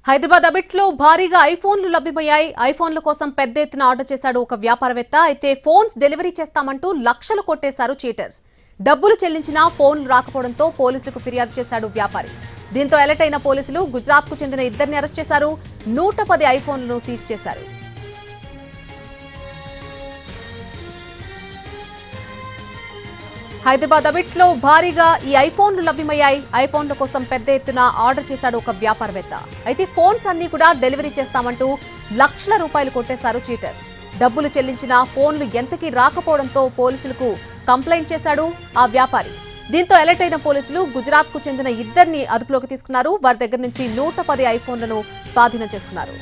హైదరాబాద్ అబిట్స్ లో భారీగా ఐఫోన్లు లభ్యమయ్యాయి. ఐఫోన్ల కోసం పెద్ద ఎత్తున ఆర్డర్ చేశాడు ఒక వ్యాపారవేత్త. అయితే ఫోన్స్ డెలివరీ చేస్తామంటూ లక్షలు కొట్టేశారు చీటర్స్. డబ్బులు చెల్లించినా ఫోన్లు రాకపోవడంతో పోలీసులకు ఫిర్యాదు చేశాడు వ్యాపారి. దీంతో అలర్ట్ అయిన పోలీసులు గుజరాత్ కు చెందిన ఇద్దరిని అరెస్ట్ చేశారు. 110 ఐఫోన్లను సీజ్ చేశారు. హైదరాబాద్ అబిట్స్ లో భారీగా ఈ ఐఫోన్లు లభ్యమయ్యాయి. ఐఫోన్ల కోసం పెద్ద ఎత్తున ఆర్డర్ చేశాడు ఒక వ్యాపారవేత్త. అయితే ఫోన్స్ అన్ని కూడా డెలివరీ చేస్తామంటూ లక్షల రూపాయలు కొట్టేశారు చీటర్స్. డబ్బులు చెల్లించినా ఫోన్లు ఎంతకీ రాకపోవడంతో పోలీసులకు కంప్లైంట్ చేశాడు ఆ వ్యాపారి. దీంతో అలర్ట్ అయిన పోలీసులు గుజరాత్ కు చెందిన ఇద్దరిని అదుపులోకి తీసుకున్నారు. వారి దగ్గర నుంచి 110 ఐఫోన్లను స్వాధీనం చేసుకున్నారు.